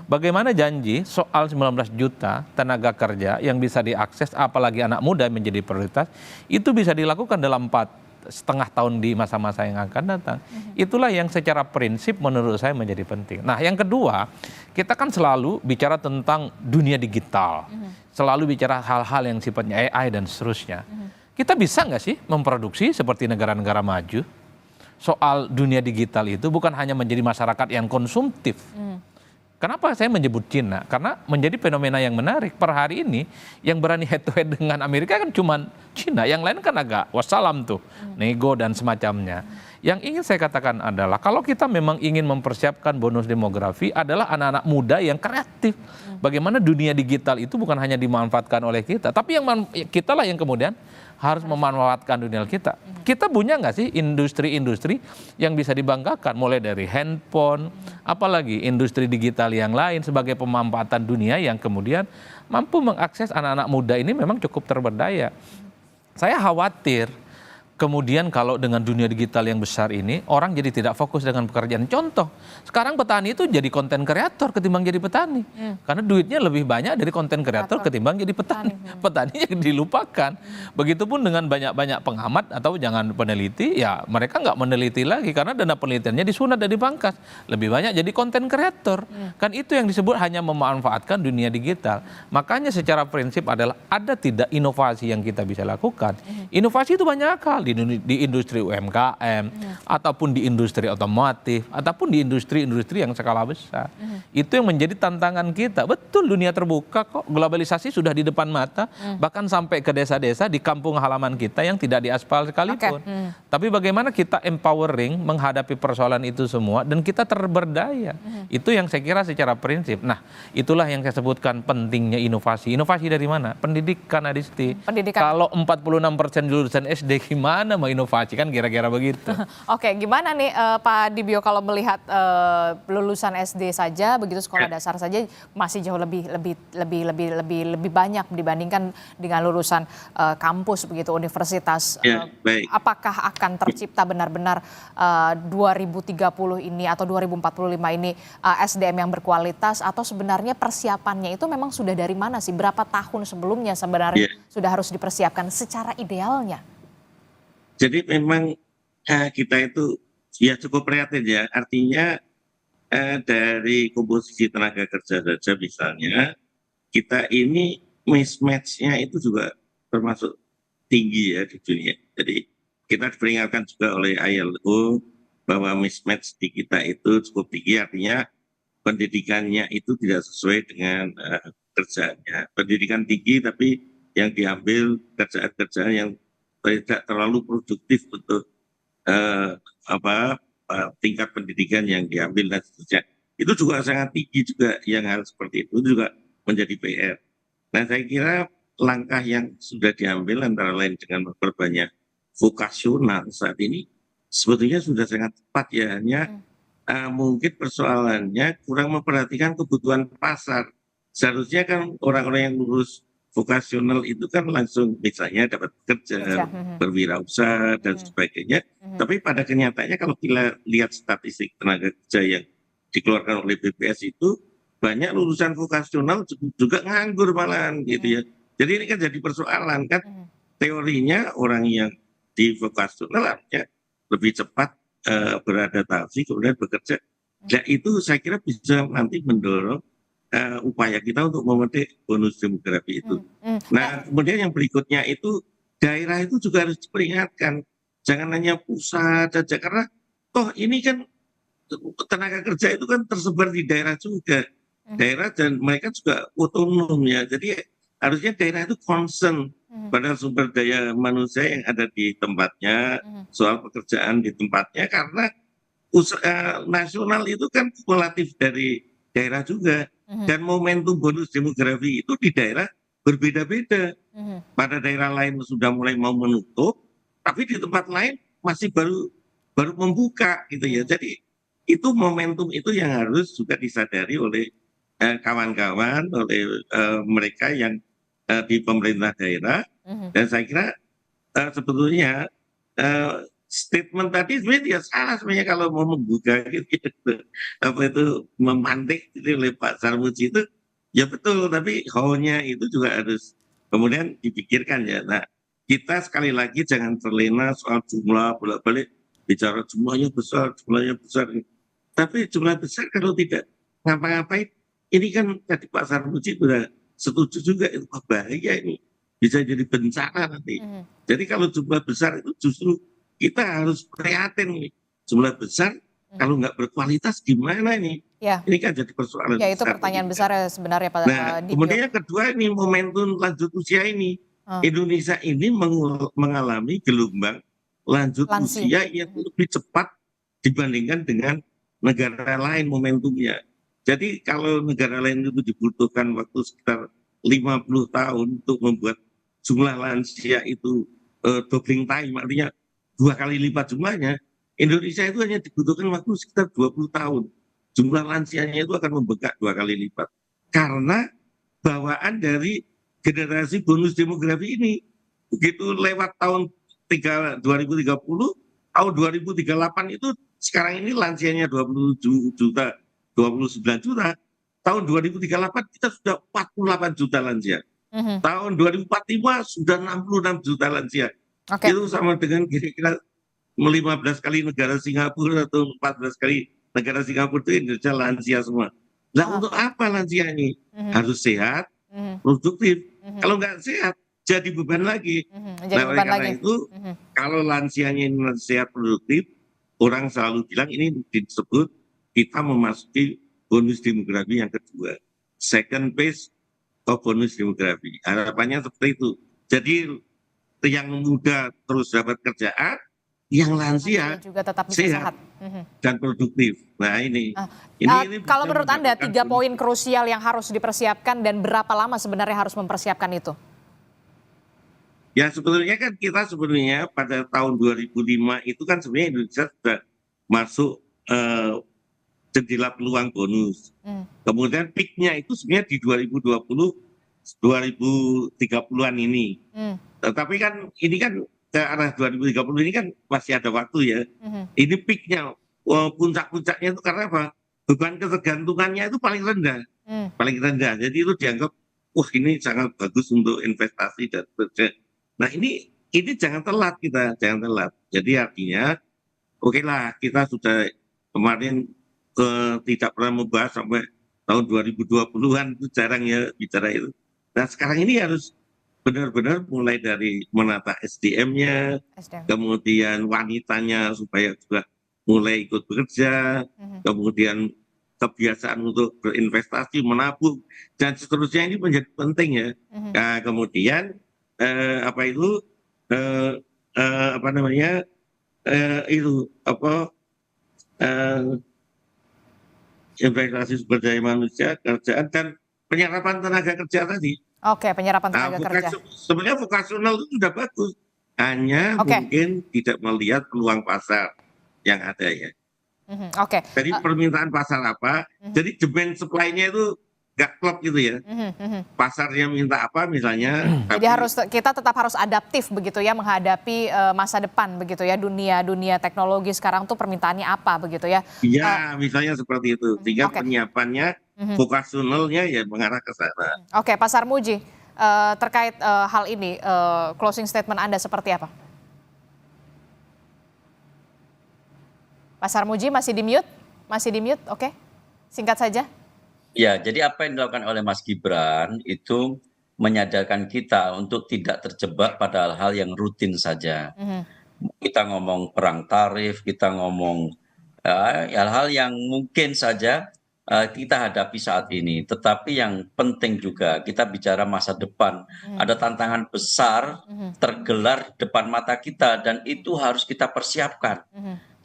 Bagaimana janji soal 19 juta tenaga kerja yang bisa diakses, apalagi anak muda menjadi prioritas, itu bisa dilakukan dalam 4,5 tahun di masa-masa yang akan datang. Itulah yang secara prinsip menurut saya menjadi penting. Nah, yang kedua, kita kan selalu bicara tentang dunia digital, selalu bicara hal-hal yang sifatnya AI dan seterusnya. Kita bisa nggak sih memproduksi seperti negara-negara maju? Soal dunia digital itu bukan hanya menjadi masyarakat yang konsumtif. Kenapa saya menyebut Cina? Karena menjadi fenomena yang menarik. Per hari ini yang berani head to head dengan Amerika kan cuma Cina. Yang lain kan agak wassalam tuh, nego dan semacamnya. Yang ingin saya katakan adalah kalau kita memang ingin mempersiapkan bonus demografi adalah anak-anak muda yang kreatif. Bagaimana dunia digital itu bukan hanya dimanfaatkan oleh kita, tapi kita lah yang kemudian harus memanfaatkan dunia kita. Kita punya nggak sih industri-industri yang bisa dibanggakan, mulai dari handphone, apalagi industri digital yang lain sebagai pemanfaatan dunia yang kemudian mampu mengakses anak-anak muda ini memang cukup terberdaya. Saya khawatir kemudian kalau dengan dunia digital yang besar ini, orang jadi tidak fokus dengan pekerjaan. Contoh, sekarang petani itu jadi konten kreator ketimbang jadi petani. Karena duitnya lebih banyak dari konten kreator ketimbang jadi petani. Petaninya dilupakan. Begitupun dengan banyak-banyak pengamat atau jangan peneliti, ya mereka nggak meneliti lagi karena dana penelitiannya disunat dan dipangkas. Lebih banyak jadi konten kreator. Kan itu yang disebut hanya memanfaatkan dunia digital. Makanya secara prinsip adalah ada tidak inovasi yang kita bisa lakukan. Inovasi itu banyak hal. Di industri UMKM, ataupun di industri otomotif, ataupun di industri-industri yang skala besar. Itu yang menjadi tantangan kita. Betul, dunia terbuka kok, globalisasi sudah di depan mata, bahkan sampai ke desa-desa di kampung halaman kita yang tidak diaspal sekalipun. Tapi bagaimana kita empowering menghadapi persoalan itu semua dan kita terberdaya. Itu yang saya kira secara prinsip. Nah, itulah yang saya sebutkan pentingnya inovasi. Inovasi dari mana? Pendidikan, Adisti. Kalau 46% lulusan SD gimana? gimana mau inovasi kan kira-kira begitu. Oke, gimana nih Pak Dibio kalau melihat lulusan SD saja begitu sekolah dasar saja masih jauh lebih banyak dibandingkan dengan lulusan kampus begitu universitas. Baik. Apakah akan tercipta benar-benar 2030 ini atau 2045 ini SDM yang berkualitas atau sebenarnya persiapannya itu memang sudah dari mana sih? Berapa tahun sebelumnya sebenarnya sudah harus dipersiapkan secara idealnya? Jadi memang kita itu ya cukup prihatin ya. Artinya dari komposisi tenaga kerja saja misalnya, kita ini mismatch-nya itu juga termasuk tinggi ya di dunia. Jadi kita diperingatkan juga oleh ILO bahwa mismatch di kita itu cukup tinggi, artinya pendidikannya itu tidak sesuai dengan kerjaannya. Pendidikan tinggi tapi yang diambil kerjaan-kerjaan yang tidak terlalu produktif untuk tingkat pendidikan yang diambil dan seterusnya. Itu juga sangat tinggi juga yang hal seperti itu juga menjadi PR. Nah saya kira langkah yang sudah diambil antara lain dengan memperbanyak vokasional saat ini sebetulnya sudah sangat tepat ya. Hanya mungkin persoalannya kurang memperhatikan kebutuhan pasar. Seharusnya kan orang-orang yang lulus vokasional itu kan langsung misalnya dapat kerja, berwirausaha dan sebagainya. Tapi pada kenyataannya kalau kita lihat statistik tenaga kerja yang dikeluarkan oleh BPS itu banyak lulusan vokasional juga nganggur malahan gitu ya. Jadi ini kan jadi persoalan kan. Teorinya orang yang di vokasional artinya lebih cepat beradaptasi kemudian bekerja. Nah itu saya kira bisa nanti mendorong upaya kita untuk memetik bonus demografi itu. Nah, kemudian yang berikutnya itu daerah itu juga harus diperingatkan. Jangan hanya pusat saja karena toh ini kan tenaga kerja itu kan tersebar di daerah juga. Daerah dan mereka juga otonom ya. Jadi harusnya daerah itu concern pada sumber daya manusia yang ada di tempatnya, soal pekerjaan di tempatnya karena nasional itu kan kumulatif dari daerah juga. Dan momentum bonus demografi itu di daerah berbeda-beda. Pada daerah lain sudah mulai mau menutup, tapi di tempat lain masih baru membuka gitu ya. Jadi itu momentum itu yang harus juga disadari oleh kawan-kawan, oleh mereka yang di pemerintah daerah. Dan saya kira sebetulnya statement tadi sebenarnya salah sebenarnya kalau mau membuka gitu. Apa itu memantik gitu oleh Pak Sarmuji itu ya betul, tapi how-nya itu juga harus kemudian dipikirkan ya. Nah kita sekali lagi jangan terlena soal jumlah, bolak-balik bicara jumlahnya besar, tapi jumlah besar kalau tidak ngapa-ngapain ini kan tadi Pak Sarmuji sudah setuju juga itu bahaya ini bisa jadi bencana nanti. Jadi kalau jumlah besar itu justru kita harus prihatin nih. Jumlah besar kalau nggak berkualitas gimana ini? Ini kan jadi persoalan. Ya itu pertanyaan besar ya sebenarnya Pak. Nah kemudian yang kedua ini momentum lanjut usia ini. Indonesia ini mengalami gelombang lanjut usia yang lebih cepat dibandingkan dengan negara lain momentumnya. Jadi kalau negara lain itu dibutuhkan waktu sekitar 50 tahun untuk membuat jumlah lansia itu doubling time, artinya 2 kali lipat jumlahnya, Indonesia itu hanya dibutuhkan waktu sekitar 20 tahun. Jumlah lansianya itu akan membengkak 2 kali lipat. Karena bawaan dari generasi bonus demografi ini. Begitu lewat tahun 2030, tahun 2038 itu sekarang ini lansianya 29 juta. Tahun 2038 kita sudah 48 juta lansia. Tahun 2045 sudah 66 juta lansia. Itu sama dengan kira-kira 15 kali negara Singapura atau 14 kali negara Singapura itu Indonesia lansia semua. Nah untuk apa lansia ini? Harus sehat, produktif. Kalau nggak sehat, jadi beban lagi. Nah oleh karena itu, kalau lansianya ini sehat, produktif, orang selalu bilang ini disebut kita memasuki bonus demografi yang kedua. Second phase of bonus demografi. Harapannya seperti itu. Jadi yang muda terus dapat kerjaan, yang lansia juga tetap bisa sehat dan produktif. Nah ini kalau menurut Anda 3 poin krusial yang harus dipersiapkan dan berapa lama sebenarnya harus mempersiapkan itu? Ya sebetulnya kan kita sebenarnya pada tahun 2005 itu kan sebenarnya Indonesia sudah masuk jendela peluang bonus. Kemudian peaknya itu sebenarnya di 2020, 2030-an ini. Tetapi kan ini kan ke arah 2030 ini kan masih ada waktu ya. Ini peaknya, puncak-puncaknya itu karena apa? Beban ketergantungannya itu paling rendah. Paling rendah. Jadi itu dianggap, wah ini sangat bagus untuk investasi dan sebagainya. Nah ini jangan telat kita, jangan telat. Jadi artinya, oke lah kita sudah kemarin tidak pernah membahas sampai tahun 2020-an, itu jarang ya bicara itu. Nah sekarang ini harus benar-benar mulai dari menata SDM-nya, kemudian wanitanya supaya juga mulai ikut bekerja, kemudian kebiasaan untuk berinvestasi, menabung, dan seterusnya ini menjadi penting ya. Nah, kemudian investasi sumber daya manusia, kerjaan, dan penyerapan tenaga kerja tadi. Oke, penyerapan tenaga kerja. Sebenarnya vokasional itu sudah bagus, hanya mungkin tidak melihat peluang pasar yang ada ya. Jadi permintaan pasar apa, jadi demand supply-nya itu nggak klop gitu ya. Pasarnya minta apa misalnya. Jadi kita tetap harus adaptif begitu ya menghadapi masa depan begitu ya, dunia teknologi sekarang tuh permintaannya apa begitu ya. Iya, misalnya seperti itu. Sehingga penyiapannya, vokasionalnya ya mengarah ke sana. Oke, Pak Sarmuji, terkait hal ini, closing statement Anda seperti apa? Pak Sarmuji masih di mute? Masih di mute, oke. Singkat saja. Ya, jadi apa yang dilakukan oleh Mas Gibran itu menyadarkan kita untuk tidak terjebak pada hal-hal yang rutin saja. Kita ngomong perang tarif, kita ngomong hal-hal yang mungkin saja kita hadapi saat ini. Tetapi yang penting juga kita bicara masa depan. Ada tantangan besar tergelar depan mata kita dan itu harus kita persiapkan.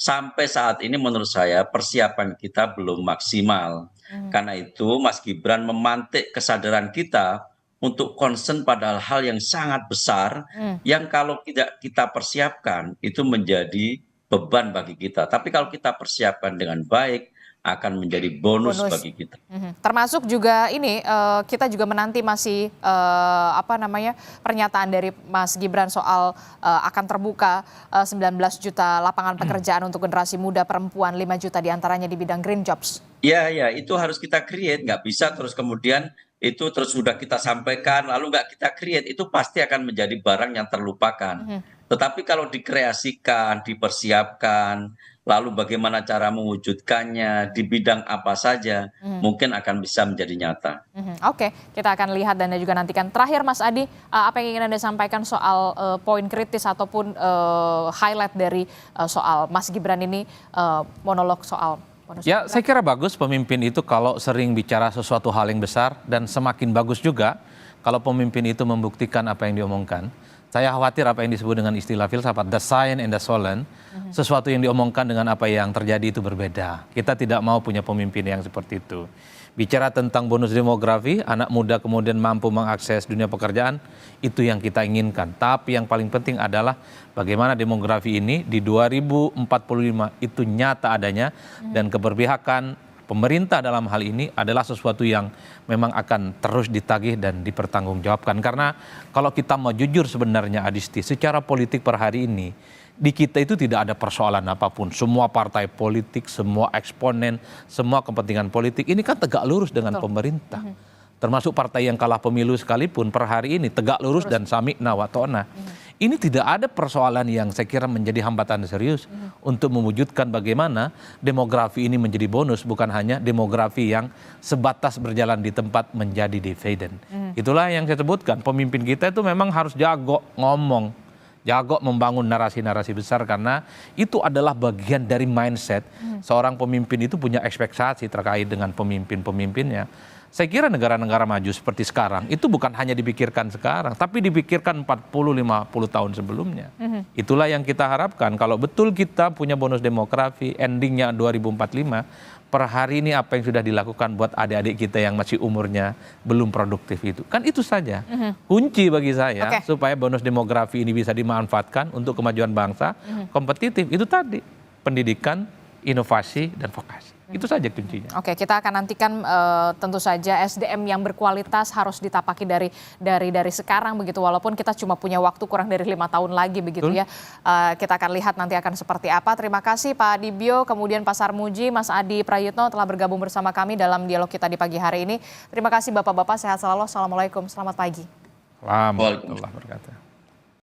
Sampai saat ini menurut saya persiapan kita belum maksimal. Karena itu Mas Gibran memantik kesadaran kita untuk concern pada hal yang sangat besar yang kalau tidak kita persiapkan itu menjadi beban bagi kita. Tapi kalau kita persiapkan dengan baik akan menjadi bonus bagi kita. Termasuk juga ini kita juga menanti masih pernyataan dari Mas Gibran soal akan terbuka 19 juta lapangan pekerjaan untuk generasi muda perempuan, 5 juta diantaranya di bidang green jobs. Ya, itu harus kita create, nggak bisa terus kemudian itu terus sudah kita sampaikan lalu nggak kita create, itu pasti akan menjadi barang yang terlupakan. Tetapi kalau dikreasikan, dipersiapkan, lalu bagaimana cara mewujudkannya, di bidang apa saja, mungkin akan bisa menjadi nyata. Oke, kita akan lihat dan juga nantikan. Terakhir Mas Adi, apa yang ingin Anda sampaikan soal poin kritis ataupun highlight dari soal Mas Gibran ini, monolog soal bonus? Ya, saya kira bagus pemimpin itu kalau sering bicara sesuatu hal yang besar, dan semakin bagus juga kalau pemimpin itu membuktikan apa yang diomongkan. Saya khawatir apa yang disebut dengan istilah filsafat, the sign and the solen, sesuatu yang diomongkan dengan apa yang terjadi itu berbeda. Kita tidak mau punya pemimpin yang seperti itu. Bicara tentang bonus demografi, anak muda kemudian mampu mengakses dunia pekerjaan, itu yang kita inginkan. Tapi yang paling penting adalah bagaimana demografi ini di 2045 itu nyata adanya, dan keberpihakan pemerintah dalam hal ini adalah sesuatu yang memang akan terus ditagih dan dipertanggungjawabkan. Karena kalau kita mau jujur sebenarnya Adisti, secara politik per hari ini, di kita itu tidak ada persoalan apapun. Semua partai politik, semua eksponen, semua kepentingan politik ini kan tegak lurus dengan pemerintah. Termasuk partai yang kalah pemilu sekalipun per hari ini tegak lurus dan sami'na wa ta'na. Ini tidak ada persoalan yang saya kira menjadi hambatan serius untuk mewujudkan bagaimana demografi ini menjadi bonus, bukan hanya demografi yang sebatas berjalan di tempat menjadi dividen. Itulah yang saya sebutkan, pemimpin kita itu memang harus jago ngomong, jago membangun narasi-narasi besar, karena itu adalah bagian dari mindset seorang pemimpin itu punya ekspektasi terkait dengan pemimpin-pemimpinnya. Saya kira negara-negara maju seperti sekarang itu bukan hanya dipikirkan sekarang, tapi dipikirkan 40-50 tahun sebelumnya. Itulah yang kita harapkan. Kalau betul kita punya bonus demografi, endingnya 2045, per hari ini apa yang sudah dilakukan buat adik-adik kita yang masih umurnya belum produktif itu. Kan itu saja kunci bagi saya supaya bonus demografi ini bisa dimanfaatkan untuk kemajuan bangsa, kompetitif. Itu tadi, pendidikan, inovasi, dan vokasi. Itu saja kuncinya. Oke, kita akan nantikan tentu saja SDM yang berkualitas harus ditapaki dari sekarang begitu, walaupun kita cuma punya waktu kurang dari 5 tahun lagi begitu ya. Kita akan lihat nanti akan seperti apa. Terima kasih Pak Dibyo, kemudian Pak Sarmuji, Mas Adi Prayitno telah bergabung bersama kami dalam dialog kita di pagi hari ini. Terima kasih Bapak-bapak, sehat selalu. Assalamualaikum, selamat pagi. Waalaikumsalam warahmatullahi wabarakatuh.